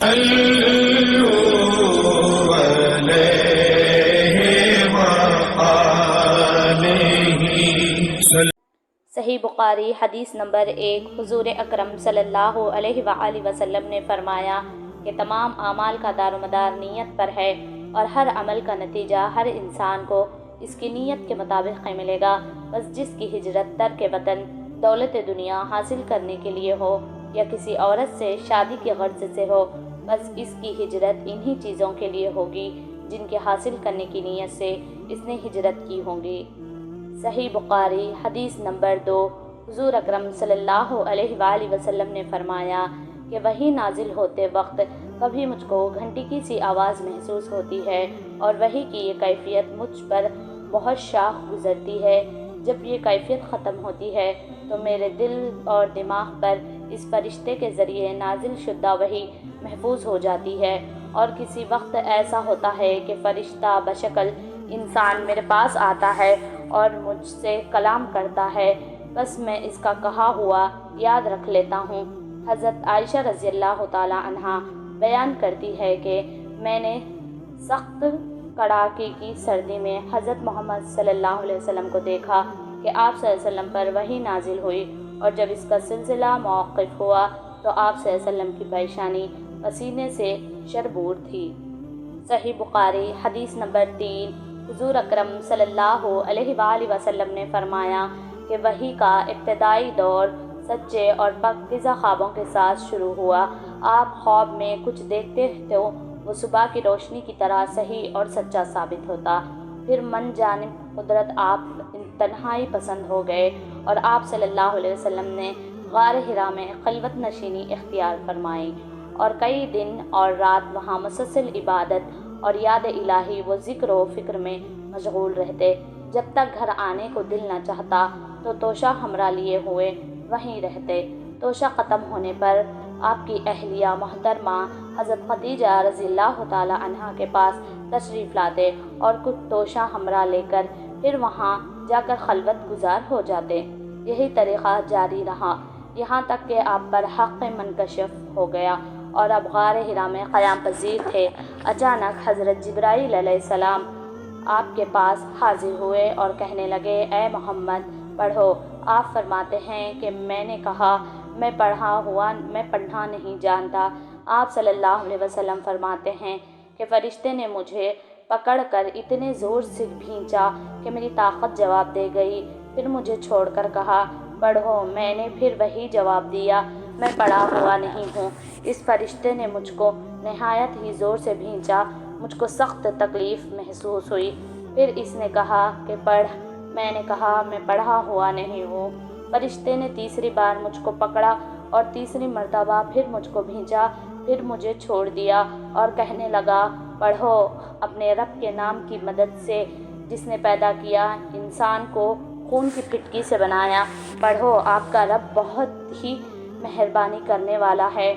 صحیح بخاری حدیث نمبر 1۔ حضور اکرم صلی اللہ علیہ وآلہ وسلم نے فرمایا کہ تمام اعمال کا دار و مدار نیت پر ہے، اور ہر عمل کا نتیجہ ہر انسان کو اس کی نیت کے مطابق ہی ملے گا۔ بس جس کی ہجرت ترک وطن دولت دنیا حاصل کرنے کے لیے ہو یا کسی عورت سے شادی کے غرض سے ہو، بس اس کی ہجرت انہی چیزوں کے لیے ہوگی جن کے حاصل کرنے کی نیت سے اس نے ہجرت کی ہوگی۔ صحیح بخاری حدیث نمبر 2۔ حضور اکرم صلی اللہ علیہ وآلہ وسلم نے فرمایا کہ وحی نازل ہوتے وقت کبھی مجھ کو گھنٹی کی سی آواز محسوس ہوتی ہے، اور وحی کی یہ کیفیت مجھ پر بہت شاخ گزرتی ہے۔ جب یہ کیفیت ختم ہوتی ہے تو میرے دل اور دماغ پر اس فرشتے کے ذریعے نازل شدہ وحی محفوظ ہو جاتی ہے، اور کسی وقت ایسا ہوتا ہے کہ فرشتہ بشکل انسان میرے پاس آتا ہے اور مجھ سے کلام کرتا ہے، بس میں اس کا کہا ہوا یاد رکھ لیتا ہوں۔ حضرت عائشہ رضی اللہ تعالی عنہا بیان کرتی ہے کہ میں نے سخت کڑاکے کی سردی میں حضرت محمد صلی اللہ علیہ وسلم کو دیکھا کہ آپ صلی اللہ علیہ وسلم پر وحی نازل ہوئی، اور جب اس کا سلسلہ موقف ہوا تو آپ صلی اللہ علیہ وسلم کی پیشانی پسینے سے شربور تھی۔ صحیح بخاری حدیث نمبر 3۔ حضور اکرم صلی اللہ علیہ وآلہ وسلم نے فرمایا کہ وحی کا ابتدائی دور سچے اور پاکیزہ خوابوں کے ساتھ شروع ہوا۔ آپ خواب میں کچھ دیکھتے تو وہ صبح کی روشنی کی طرح صحیح اور سچا ثابت ہوتا۔ پھر من جانب قدرت آپ تنہائی پسند ہو گئے، اور آپ صلی اللہ علیہ وسلم نے غار حرا میں خلوت نشینی اختیار فرمائی، اور کئی دن اور رات وہاں مسلسل عبادت اور یاد الہی و ذکر و فکر میں مشغول رہتے۔ جب تک گھر آنے کو دل نہ چاہتا تو توشہ ہمراہ لیے ہوئے وہیں رہتے۔ توشہ ختم ہونے پر آپ کی اہلیہ محترمہ حضرت خدیجہ رضی اللہ تعالی عنہا کے پاس تشریف لاتے، اور کچھ توشہ ہمراہ لے کر پھر وہاں جا کر خلوت گزار ہو جاتے۔ یہی طریقہ جاری رہا یہاں تک کہ آپ پر حق منکشف ہو گیا اور اب غار حرا میں قیام پذیر تھے۔ اچانک حضرت جبرائیل علیہ السلام آپ کے پاس حاضر ہوئے اور کہنے لگے، اے محمد پڑھو۔ آپ فرماتے ہیں کہ میں نے کہا، میں پڑھنا نہیں جانتا۔ آپ صلی اللہ علیہ وسلم فرماتے ہیں کہ فرشتے نے مجھے پکڑ کر اتنے زور سے بھینچا کہ میری طاقت جواب دے گئی، پھر مجھے چھوڑ کر کہا، پڑھو۔ میں نے پھر وہی جواب دیا، میں پڑھا ہوا نہیں ہوں۔ اس فرشتے نے مجھ کو نہایت ہی زور سے بھینچا، مجھ کو سخت تکلیف محسوس ہوئی۔ پھر اس نے کہا کہ پڑھ۔ میں نے کہا، میں پڑھا ہوا نہیں ہوں۔ فرشتے نے تیسری بار مجھ کو پکڑا اور تیسری مرتبہ پھر مجھ کو بھینچا، پھر مجھے چھوڑ دیا اور کہنے لگا، پڑھو اپنے رب کے نام کی مدد سے جس نے پیدا کیا، انسان کو خون کی پھٹکی سے بنایا۔ پڑھو، آپ کا رب بہت ہی مہربانی کرنے والا ہے۔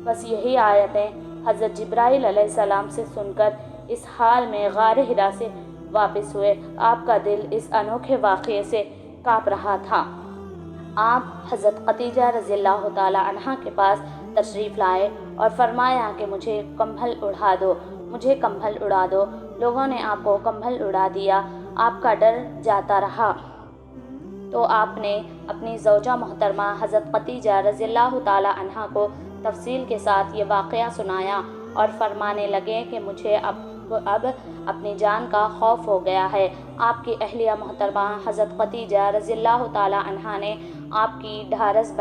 بس یہی آیتیں حضرت جبرائیل علیہ السلام سے سن کر اس حال میں غار حرا سے واپس ہوئے۔ آپ کا دل اس انوکھے واقعے سے کانپ رہا تھا۔ آپ حضرت خدیجہ رضی اللہ تعالی عنہا کے پاس تشریف لائے اور فرمایا کہ مجھے کمبل اڑا دو، مجھے کمبل اڑا دو۔ لوگوں نے آپ کو کمبل اڑا دیا۔ آپ کا ڈر جاتا رہا تو آپ نے اپنی زوجہ محترمہ حضرت خدیجہ رضی اللہ تعالی عنہا کو تفصیل کے ساتھ یہ واقعہ سنایا اور فرمانے لگے کہ مجھے اب اپنی جان کا خوف ہو گیا ہے۔ آپ کی اہلیہ محترمہ حضرت خدیجہ رضی اللہ تعالی عنہا نے آپ کی ڈھارس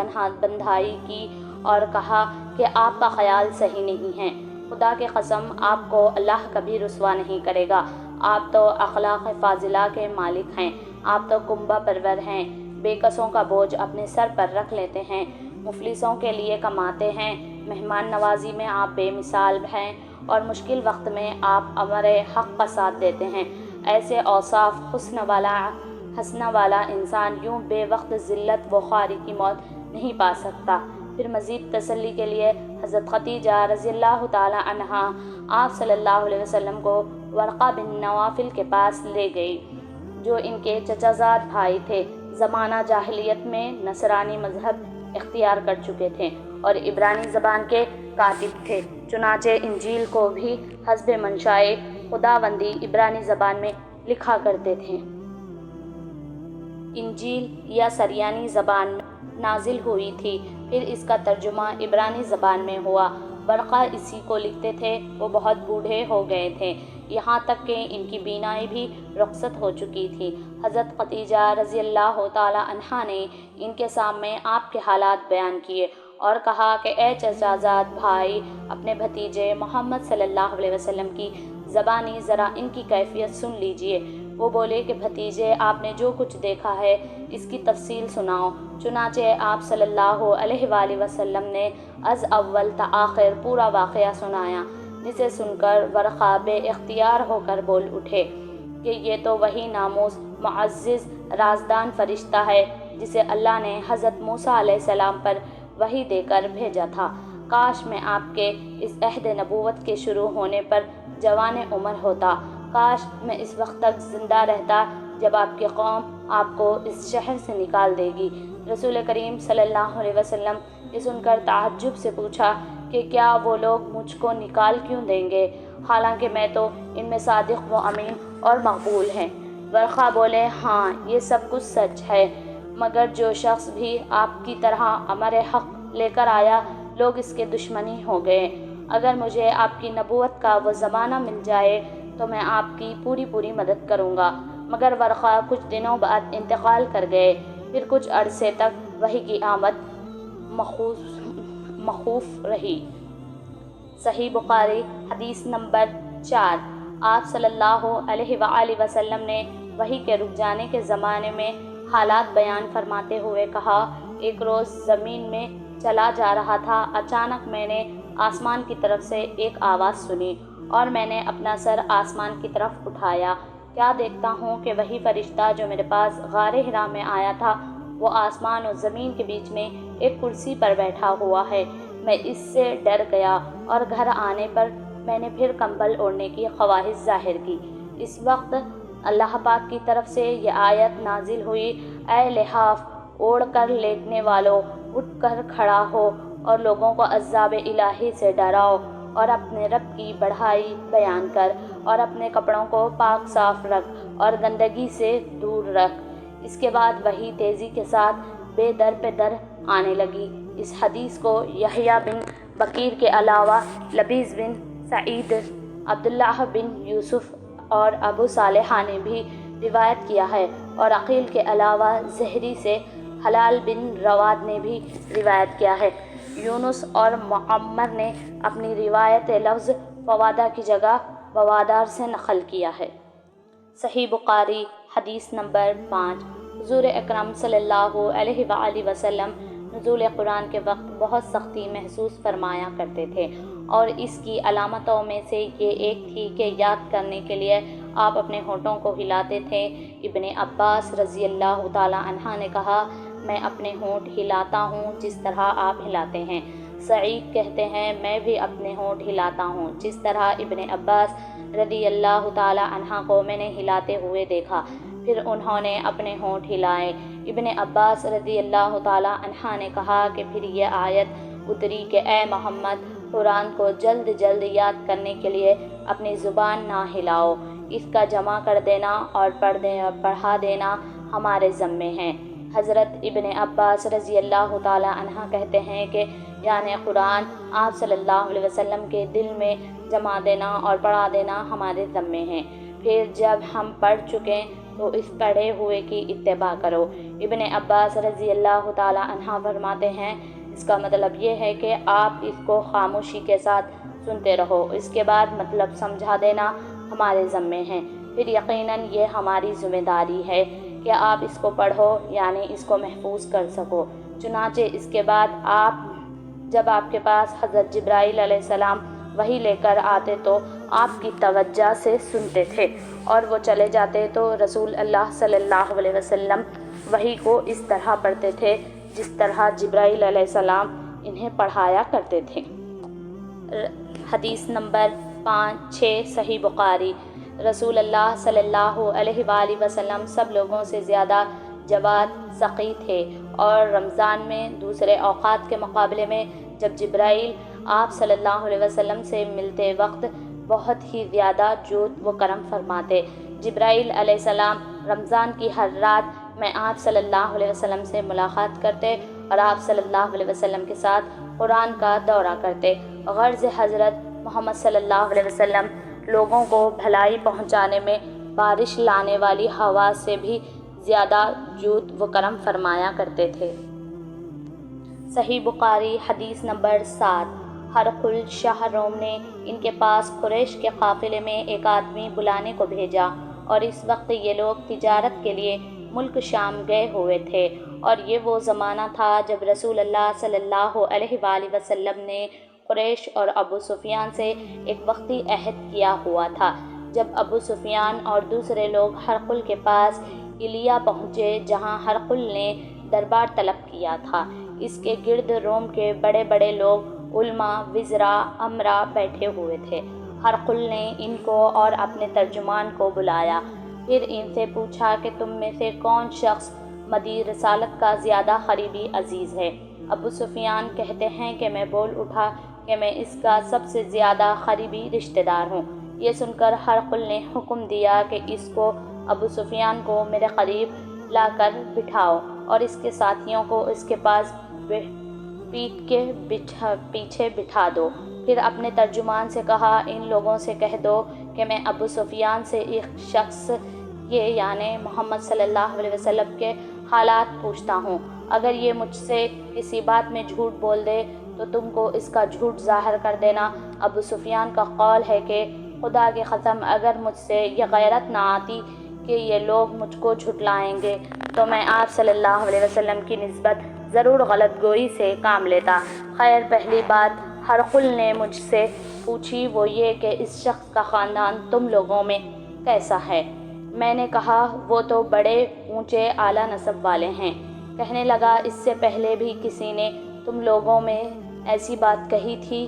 بندھائی کی اور کہا کہ آپ کا خیال صحیح نہیں ہے، خدا کی قسم آپ کو اللہ کبھی رسوا نہیں کرے گا۔ آپ تو اخلاق فاضلہ کے مالک ہیں، آپ تو کنبہ پرور ہیں، بے کسوں کا بوجھ اپنے سر پر رکھ لیتے ہیں، مفلسوں کے لیے کماتے ہیں، مہمان نوازی میں آپ بے مثال ہیں، اور مشکل وقت میں آپ امر حق کا ساتھ دیتے ہیں۔ ایسے اوصاف حسنہ والا انسان یوں بے وقت ذلت و خواری کی موت نہیں پا سکتا۔ پھر مزید تسلی کے لیے حضرت خدیجہ رضی اللہ تعالی عنہا آپ صلی اللہ علیہ وسلم کو ورقہ بن نوفل کے پاس لے گئی، جو ان کے چچا زاد بھائی تھے، زمانہ جاہلیت میں نصرانی مذہب اختیار کر چکے تھے اور عبرانی زبان کے کاتب تھے۔ چنانچہ انجیل کو بھی حسب منشائے خداوندی عبرانی زبان میں لکھا کرتے تھے۔ انجیل یا سریانی زبان میں نازل ہوئی تھی، پھر اس کا ترجمہ عبرانی زبان میں ہوا۔ برقہ اسی کو لکھتے تھے۔ وہ بہت بوڑھے ہو گئے تھے، یہاں تک کہ ان کی بینائی بھی رخصت ہو چکی تھی۔ حضرت خدیجہ رضی اللہ تعالیٰ عنہا نے ان کے سامنے آپ کے حالات بیان کیے اور کہا کہ اے چچا زاد بھائی، اپنے بھتیجے محمد صلی اللہ علیہ وسلم کی زبانی ذرا ان کی کیفیت سن لیجئے۔ وہ بولے کہ بھتیجے، آپ نے جو کچھ دیکھا ہے اس کی تفصیل سناؤ۔ چنانچہ آپ صلی اللہ علیہ وآلہ وسلم نے از اول تا آخر پورا واقعہ سنایا، جسے سن کر ورقہ بے اختیار ہو کر بول اٹھے کہ یہ تو وہی ناموس معزز رازدان فرشتہ ہے جسے اللہ نے حضرت موسیٰ علیہ السلام پر وحی دے کر بھیجا تھا۔ کاش میں آپ کے اس عہد نبوت کے شروع ہونے پر جوان عمر ہوتا، کاش میں اس وقت تک زندہ رہتا جب آپ کی قوم آپ کو اس شہر سے نکال دے گی۔ رسول کریم صلی اللہ علیہ وسلم یہ سن کر تعجب سے پوچھا کہ کیا وہ لوگ مجھ کو نکال کیوں دیں گے، حالانکہ میں تو ان میں صادق و امین اور مقبول ہیں۔ ورقہ بولے، ہاں یہ سب کچھ سچ ہے، مگر جو شخص بھی آپ کی طرح امر حق لے کر آیا، لوگ اس کے دشمنی ہو گئے۔ اگر مجھے آپ کی نبوت کا وہ زمانہ مل جائے تو میں آپ کی پوری مدد کروں گا۔ مگر ورقہ کچھ دنوں بعد انتقال کر گئے۔ پھر کچھ عرصے تک وحی کی آمد مخوف رہی۔ صحیح بخاری حدیث نمبر 4۔ آپ صلی اللہ علیہ وآلہ وسلم نے وحی کے رک جانے کے زمانے میں حالات بیان فرماتے ہوئے کہا، ایک روز زمین میں چلا جا رہا تھا، اچانک میں نے آسمان کی طرف سے ایک آواز سنی اور میں نے اپنا سر آسمان کی طرف اٹھایا۔ کیا دیکھتا ہوں کہ وہی فرشتہ جو میرے پاس غار حرا میں آیا تھا، وہ آسمان اور زمین کے بیچ میں ایک کرسی پر بیٹھا ہوا ہے۔ میں اس سے ڈر گیا اور گھر آنے پر میں نے پھر کمبل اوڑھنے کی خواہش ظاہر کی۔ اس وقت اللہ پاک کی طرف سے یہ آیت نازل ہوئی، اے لحاف اوڑھ کر لیٹنے والو، اٹھ کر کھڑا ہو اور لوگوں کو عذاب الہی سے ڈراؤ اور اپنے رب کی بڑائی بیان کر اور اپنے کپڑوں کو پاک صاف رکھ اور گندگی سے دور رکھ۔ اس کے بعد وحی تیزی کے ساتھ بے در پہ در آنے لگی۔ اس حدیث کو یحییٰ بن بکیر کے علاوہ لبیث بن سعید، عبداللہ بن یوسف اور ابو صالح نے بھی روایت کیا ہے، اور عقیل کے علاوہ زہری سے حلال بن رواد نے بھی روایت کیا ہے۔ یونس اور معمر نے اپنی روایت لفظ فوادہ کی جگہ بوادار سے نقل کیا ہے۔ صحیح بخاری حدیث نمبر 5۔ حضور اکرم صلی اللہ علیہ وآلہ وسلم نزول قرآن کے وقت بہت سختی محسوس فرمایا کرتے تھے، اور اس کی علامتوں میں سے یہ ایک تھی کہ یاد کرنے کے لیے آپ اپنے ہونٹوں کو ہلاتے تھے۔ ابن عباس رضی اللہ تعالیٰ عنہ نے کہا، میں اپنے ہونٹ ہلاتا ہوں جس طرح آپ ہلاتے ہیں۔ سعید کہتے ہیں، میں بھی اپنے ہونٹ ہلاتا ہوں جس طرح ابن عباس رضی اللہ تعالیٰ عنہ کو میں نے ہلاتے ہوئے دیکھا۔ پھر انہوں نے اپنے ہونٹ ہلائے۔ ابن عباس رضی اللہ تعالیٰ عنہ نے کہا کہ پھر یہ آیت اتری کہ اے محمد، قرآن کو جلد جلد یاد کرنے کے لیے اپنی زبان نہ ہلاؤ، اس کا جمع کر دینا اور پڑھا دینا ہمارے ذمے ہیں۔ حضرت ابن عباس رضی اللہ تعالیٰ عنہ کہتے ہیں کہ یعنی قرآن آپ صلی اللہ علیہ وسلم کے دل میں جما دینا اور پڑھا دینا ہمارے ذمے ہیں، پھر جب ہم پڑھ چکیں تو اس پڑھے ہوئے کی اتباع کرو۔ ابن عباس رضی اللہ تعالیٰ عنہ فرماتے ہیں، اس کا مطلب یہ ہے کہ آپ اس کو خاموشی کے ساتھ سنتے رہو، اس کے بعد مطلب سمجھا دینا ہمارے ذمے ہیں، پھر یقیناً یہ ہماری ذمہ داری ہے کہ آپ اس کو پڑھو، یعنی اس کو محفوظ کر سکو۔ چنانچہ اس کے بعد جب آپ کے پاس حضرت جبرائیل علیہ السلام وحی لے کر آتے تو آپ کی توجہ سے سنتے تھے، اور وہ چلے جاتے تو رسول اللہ صلی اللہ علیہ وسلم وحی کو اس طرح پڑھتے تھے جس طرح جبرائیل علیہ السلام انہیں پڑھایا کرتے تھے۔ حدیث نمبر 5-6 صحیح بخاری۔ رسول اللہ صلی اللہ علیہ وآلہ وسلم سب لوگوں سے زیادہ جواد سخی تھے، اور رمضان میں دوسرے اوقات کے مقابلے میں جب جبرائیل آپ صلی اللہ علیہ وسلم سے ملتے وقت بہت ہی زیادہ جود و کرم فرماتے۔ جبرائیل علیہ السلام رمضان کی ہر رات میں آپ صلی اللہ علیہ وسلم سے ملاقات کرتے اور آپ صلی اللہ علیہ وسلم کے ساتھ قرآن کا دورہ کرتے۔ غرض حضرت محمد صلی اللہ علیہ وسلم لوگوں کو بھلائی پہنچانے میں بارش لانے والی ہوا سے بھی زیادہ جود و کرم فرمایا کرتے تھے۔ صحیح بخاری حدیث نمبر 7۔ ہرقل شاہ روم نے ان کے پاس قریش کے قافلے میں ایک آدمی بلانے کو بھیجا، اور اس وقت یہ لوگ تجارت کے لیے ملک شام گئے ہوئے تھے، اور یہ وہ زمانہ تھا جب رسول اللہ صلی اللہ علیہ وآلہ وسلم نے قریش اور ابو سفیان سے ایک وقتی عہد کیا ہوا تھا۔ جب ابو سفیان اور دوسرے لوگ ہرقل کے پاس ایلیا پہنچے جہاں ہرقل نے دربار طلب کیا تھا، اس کے گرد روم کے بڑے بڑے لوگ علماء، وزراء، امراء بیٹھے ہوئے تھے۔ ہرقل نے ان کو اور اپنے ترجمان کو بلایا، پھر ان سے پوچھا کہ تم میں سے کون شخص مدعی رسالت کا زیادہ قریبی عزیز ہے؟ ابو سفیان کہتے ہیں کہ میں بول اٹھا کہ میں اس کا سب سے زیادہ قریبی رشتہ دار ہوں۔ یہ سن کر ہرقل نے حکم دیا کہ اس کو ابو سفیان کو میرے قریب لا کر بٹھاؤ اور اس کے ساتھیوں کو اس کے پاس پیٹھ کے پیچھے بٹھا دو۔ پھر اپنے ترجمان سے کہا، ان لوگوں سے کہہ دو کہ میں ابو سفیان سے ایک شخص کے یعنی محمد صلی اللہ علیہ وسلم کے حالات پوچھتا ہوں۔ اگر یہ مجھ سے کسی بات میں جھوٹ بول دے تو تم کو اس کا جھوٹ ظاہر کر دینا۔ ابو سفیان کا قول ہے کہ خدا کی قسم اگر مجھ سے یہ غیرت نہ آتی کہ یہ لوگ مجھ کو جھٹلائیں گے تو میں آپ صلی اللہ علیہ وسلم کی نسبت ضرور غلط گوئی سے کام لیتا۔ خیر، پہلی بات ہرقل نے مجھ سے پوچھی وہ یہ کہ اس شخص کا خاندان تم لوگوں میں کیسا ہے؟ میں نے کہا وہ تو بڑے اونچے اعلیٰ نسب والے ہیں۔ کہنے لگا، اس سے پہلے بھی کسی نے تم لوگوں میں ایسی بات کہی تھی؟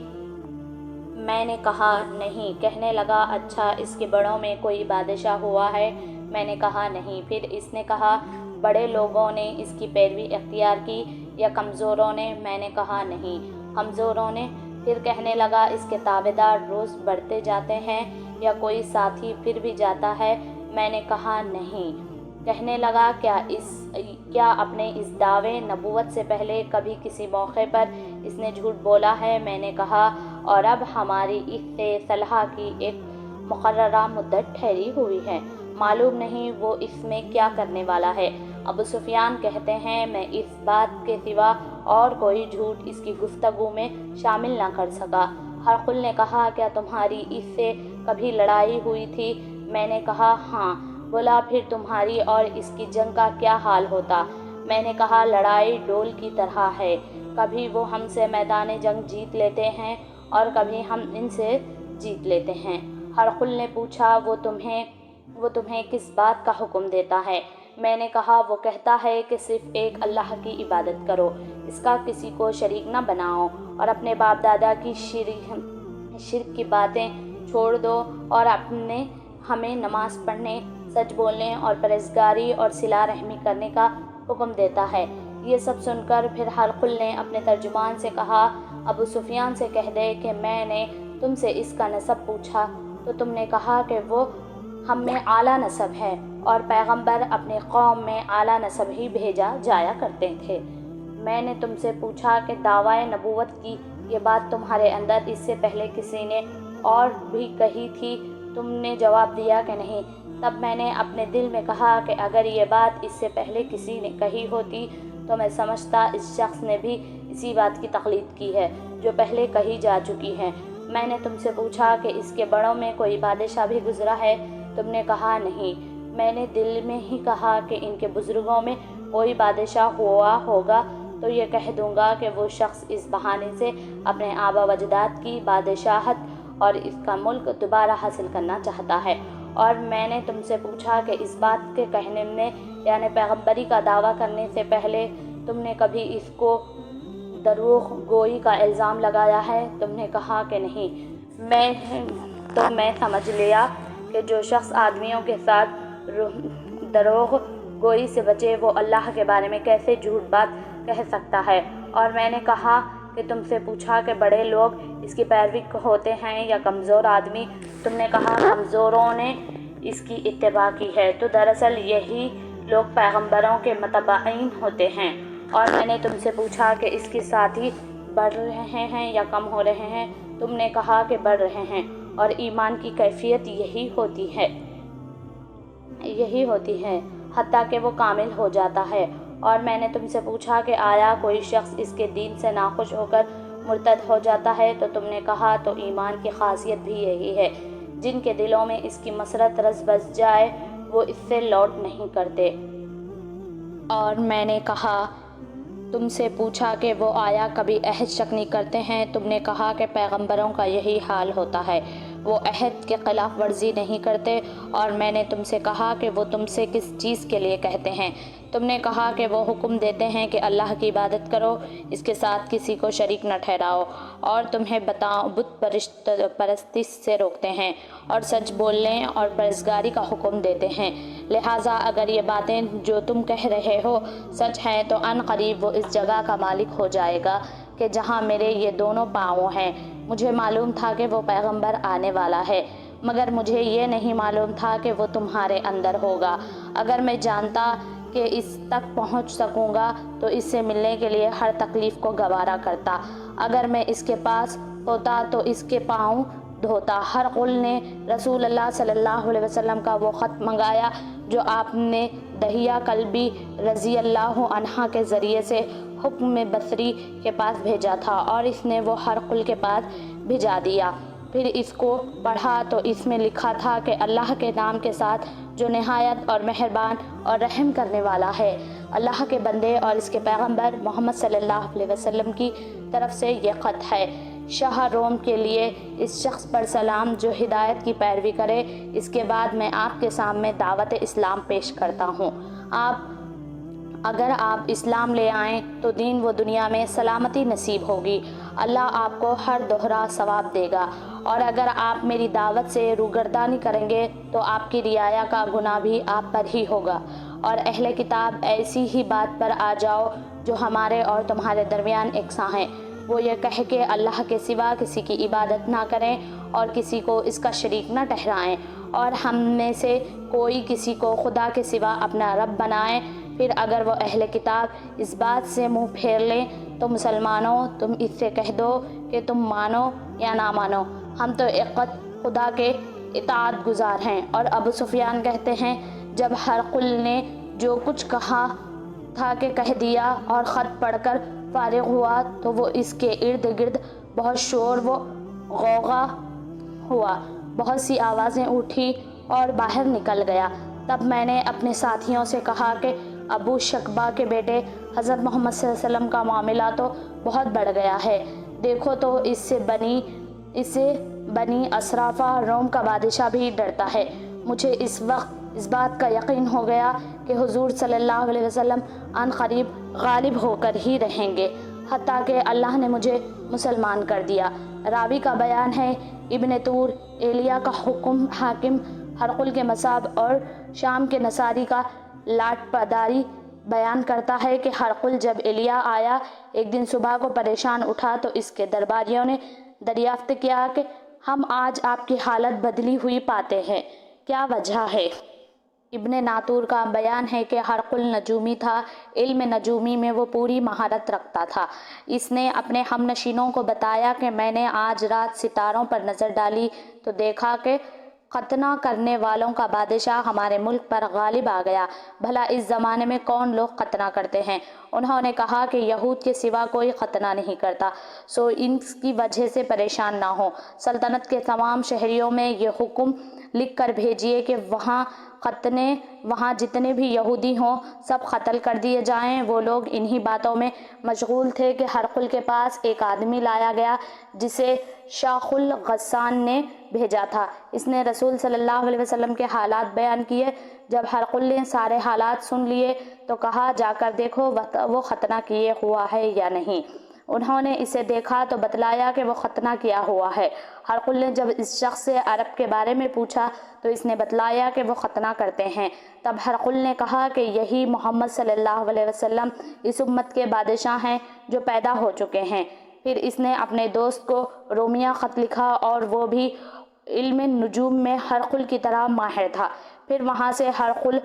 میں نے کہا نہیں۔ کہنے لگا، اچھا اس کے بڑوں میں کوئی بادشاہ ہوا ہے؟ میں نے کہا نہیں۔ پھر اس نے کہا، بڑے لوگوں نے اس کی پیروی اختیار کی یا کمزوروں نے؟ میں نے کہا نہیں، کمزوروں نے۔ پھر کہنے لگا، اس کے تابعدار روز بڑھتے جاتے ہیں یا کوئی ساتھی پھر بھی جاتا ہے؟ میں نے کہا نہیں۔ کہنے لگا، کیا اپنے اس دعوے نبوت سے پہلے کبھی کسی موقع پر اس نے جھوٹ بولا ہے؟ میں نے کہا، اور اب ہماری اس سے صلح کی ایک مقررہ مدت ٹھہری ہوئی ہے، معلوم نہیں وہ اس میں کیا کرنے والا ہے۔ ابو سفیان کہتے ہیں، میں اس بات کے سوا اور کوئی جھوٹ اس کی گفتگو میں شامل نہ کر سکا۔ ہرقل نے کہا، کیا تمہاری اس سے کبھی لڑائی ہوئی تھی؟ میں نے کہا ہاں۔ بولا، پھر تمہاری اور اس کی جنگ کا کیا حال ہوتا؟ میں نے کہا، لڑائی ڈول کی طرح ہے، کبھی وہ ہم سے میدان جنگ جیت لیتے ہیں اور کبھی ہم ان سے جیت لیتے ہیں۔ ہرقل نے پوچھا، وہ تمہیں کس بات کا حکم دیتا ہے؟ میں نے کہا، وہ کہتا ہے کہ صرف ایک اللہ کی عبادت کرو، اس کا کسی کو شریک نہ بناؤ اور اپنے باپ دادا کی شرک کی باتیں چھوڑ دو، اور ہمیں نماز پڑھنے، سچ بولنے اور پرہیزگاری اور صلہ رحمی کرنے کا حکم دیتا ہے۔ یہ سب سن کر پھر ہرقل نے اپنے ترجمان سے کہا، ابو سفیان سے کہہ دے کہ میں نے تم سے اس کا نسب پوچھا تو تم نے کہا کہ وہ ہم میں اعلیٰ نسب ہے، اور پیغمبر اپنی قوم میں اعلیٰ نسب ہی بھیجا جایا کرتے تھے۔ میں نے تم سے پوچھا کہ دعویٰ نبوت کی یہ بات تمہارے اندر اس سے پہلے کسی نے اور بھی کہی تھی؟ تم نے جواب دیا کہ نہیں۔ تب میں نے اپنے دل میں کہا کہ اگر یہ بات اس سے پہلے کسی نے کہی ہوتی تو میں سمجھتا اس شخص نے بھی اسی بات کی تقلید کی ہے جو پہلے کہی جا چکی ہے۔ میں نے تم سے پوچھا کہ اس کے بڑوں میں کوئی بادشاہ بھی گزرا ہے؟ تم نے کہا نہیں۔ میں نے دل میں ہی کہا کہ ان کے بزرگوں میں کوئی بادشاہ ہوا ہوگا تو یہ کہہ دوں گا کہ وہ شخص اس بہانے سے اپنے آبا و اجداد کی بادشاہت اور اس کا ملک دوبارہ حاصل کرنا چاہتا ہے۔ اور میں نے تم سے پوچھا کہ اس بات کے کہنے میں یعنی پیغمبری کا دعویٰ کرنے سے پہلے تم نے کبھی اس کو دروغ گوئی کا الزام لگایا ہے؟ تم نے کہا کہ نہیں۔ میں سمجھ لیا کہ جو شخص آدمیوں کے ساتھ دروغ گوئی سے بچے وہ اللہ کے بارے میں کیسے جھوٹ بات کہہ سکتا ہے، اور میں نے کہا کہ تم سے پوچھا کہ بڑے لوگ اس کی پیروی ہوتے ہیں یا کمزور آدمی؟ تم نے کہا کمزوروں نے اس کی اتباع کی ہے۔ تو دراصل یہی لوگ پیغمبروں کے متبعین ہوتے ہیں۔ اور میں نے تم سے پوچھا کہ اس کے ساتھی بڑھ رہے ہیں یا کم ہو رہے ہیں؟ تم نے کہا کہ بڑھ رہے ہیں، اور ایمان کی کیفیت یہی ہوتی ہے حتیٰ کہ وہ کامل ہو جاتا ہے۔ اور میں نے تم سے پوچھا کہ آیا کوئی شخص اس کے دین سے ناخوش ہو کر مرتد ہو جاتا ہے؟ تو تم نے کہا تو ایمان کی خاصیت بھی یہی ہے، جن کے دلوں میں اس کی مسرت رس بس جائے وہ اس سے لوٹ نہیں کرتے۔ اور میں نے کہا تم سے پوچھا کہ وہ آیا کبھی عہد شکنی نہیں کرتے ہیں؟ تم نے کہا کہ پیغمبروں کا یہی حال ہوتا ہے، وہ عہد کے خلاف ورزی نہیں کرتے۔ اور میں نے تم سے کہا کہ وہ تم سے کس چیز کے لیے کہتے ہیں؟ تم نے کہا کہ وہ حکم دیتے ہیں کہ اللہ کی عبادت کرو، اس کے ساتھ کسی کو شریک نہ ٹھہراؤ، اور تمہیں بت پرستی سے روکتے ہیں، اور سچ بولنے اور پرہیزگاری کا حکم دیتے ہیں۔ لہٰذا اگر یہ باتیں جو تم کہہ رہے ہو سچ ہیں تو ان قریب وہ اس جگہ کا مالک ہو جائے گا کہ جہاں میرے یہ دونوں پاؤں ہیں۔ مجھے معلوم تھا کہ وہ پیغمبر آنے والا ہے، مگر مجھے یہ نہیں معلوم تھا کہ وہ تمہارے اندر ہوگا۔ اگر میں جانتا کہ اس تک پہنچ سکوں گا تو اس سے ملنے کے لیے ہر تکلیف کو گوارا کرتا۔ اگر میں اس کے پاس ہوتا تو اس کے پاؤں دھوتا۔ ہرقل نے رسول اللہ صلی اللہ علیہ وسلم کا وہ خط منگایا جو آپ نے دہیہ کلبی رضی اللہ عنہا کے ذریعے سے حکم بصری کے پاس بھیجا تھا، اور اس نے وہ ہرقل کے پاس بھجا دیا۔ پھر اس کو پڑھا تو اس میں لکھا تھا کہ اللہ کے نام کے ساتھ جو نہایت اور مہربان اور رحم کرنے والا ہے۔ اللہ کے بندے اور اس کے پیغمبر محمد صلی اللہ علیہ وسلم کی طرف سے یہ خط ہے۔ شاہ روم کے لیے اس شخص پر سلام جو ہدایت کی پیروی کرے۔ اس کے بعد میں آپ کے سامنے دعوت اسلام پیش کرتا ہوں۔ اگر آپ اسلام لے آئیں تو دین و دنیا میں سلامتی نصیب ہوگی، اللہ آپ کو ہر دوہرا ثواب دے گا۔ اور اگر آپ میری دعوت سے روگردانی کریں گے تو آپ کی رعایا کا گناہ بھی آپ پر ہی ہوگا۔ اور اہل کتاب ایسی ہی بات پر آ جاؤ جو ہمارے اور تمہارے درمیان یکساں ہے، وہ یہ کہہ کہ اللہ کے سوا کسی کی عبادت نہ کریں اور کسی کو اس کا شریک نہ ٹھہرائیں، اور ہم میں سے کوئی کسی کو خدا کے سوا اپنا رب بنائے۔ پھر اگر وہ اہل کتاب اس بات سے منہ پھیر لیں تو مسلمانوں تم اس سے کہہ دو کہ تم مانو یا نہ مانو، ہم تو یکت خدا کے اطاعت گزار ہیں۔ اور ابو سفیان کہتے ہیں جب ہرقل نے جو کچھ کہا تھا کہ کہہ دیا اور خط پڑھ کر فارغ ہوا تو وہ اس کے ارد گرد بہت شور و غوغا ہوا، بہت سی آوازیں اٹھی اور باہر نکل گیا۔ تب میں نے اپنے ساتھیوں سے کہا کہ ابو شکبہ کے بیٹے حضرت محمد صلی اللہ علیہ وسلم کا معاملہ تو بہت بڑھ گیا ہے، دیکھو تو اس سے بنی اسرافہ روم کا بادشاہ بھی ڈرتا ہے۔ مجھے اس وقت اس بات کا یقین ہو گیا کہ حضور صلی اللہ علیہ وسلم عن قریب غالب ہو کر ہی رہیں گے، حتیٰ کہ اللہ نے مجھے مسلمان کر دیا۔ راوی کا بیان ہے ابن طور ایلیا کا حاکم ہرقل کے مصاب اور شام کے نصاری کا لاٹ پداری بیان کرتا ہے کہ ہرقل جب ایلیا آیا ایک دن صبح کو پریشان اٹھا تو اس کے درباریوں نے دریافت کیا کہ ہم آج آپ کی حالت بدلی ہوئی پاتے ہیں، کیا وجہ ہے؟ ابن ناطور کا بیان ہے کہ ہرقل نجومی تھا، علم نجومی میں وہ پوری مہارت رکھتا تھا۔ اس نے اپنے ہم نشینوں کو بتایا کہ میں نے آج رات ستاروں پر نظر ڈالی تو دیکھا کہ ختنہ کرنے والوں کا بادشاہ ہمارے ملک پر غالب آ گیا۔ بھلا اس زمانے میں کون لوگ ختنہ کرتے ہیں؟ انہوں نے کہا کہ یہود کے سوا کوئی ختنہ نہیں کرتا، سو ان کی وجہ سے پریشان نہ ہو۔ سلطنت کے تمام شہریوں میں یہ حکم لکھ کر بھیجیے کہ وہاں جتنے بھی یہودی ہوں سب قتل کر دیے جائیں۔ وہ لوگ انہی باتوں میں مشغول تھے کہ ہرقل کے پاس ایک آدمی لایا گیا جسے شاخ الغسان نے بھیجا تھا۔ اس نے رسول صلی اللہ علیہ وسلم کے حالات بیان کیے۔ جب ہرقل نے سارے حالات سن لیے تو کہا جا کر دیکھو وہ ختنہ کیے ہوا ہے یا نہیں۔ انہوں نے اسے دیکھا تو بتلایا کہ وہ ختنہ کیا ہوا ہے۔ ہرقل نے جب اس شخص سے عرب کے بارے میں پوچھا تو اس نے بتلایا کہ وہ ختنہ کرتے ہیں۔ تب ہرقل نے کہا کہ یہی محمد صلی اللہ علیہ وسلم اس امت کے بادشاہ ہیں جو پیدا ہو چکے ہیں۔ پھر اس نے اپنے دوست کو رومیہ خط لکھا اور وہ بھی علم نجوم میں ہرقل کی طرح ماہر تھا۔ پھر وہاں سے ہرقل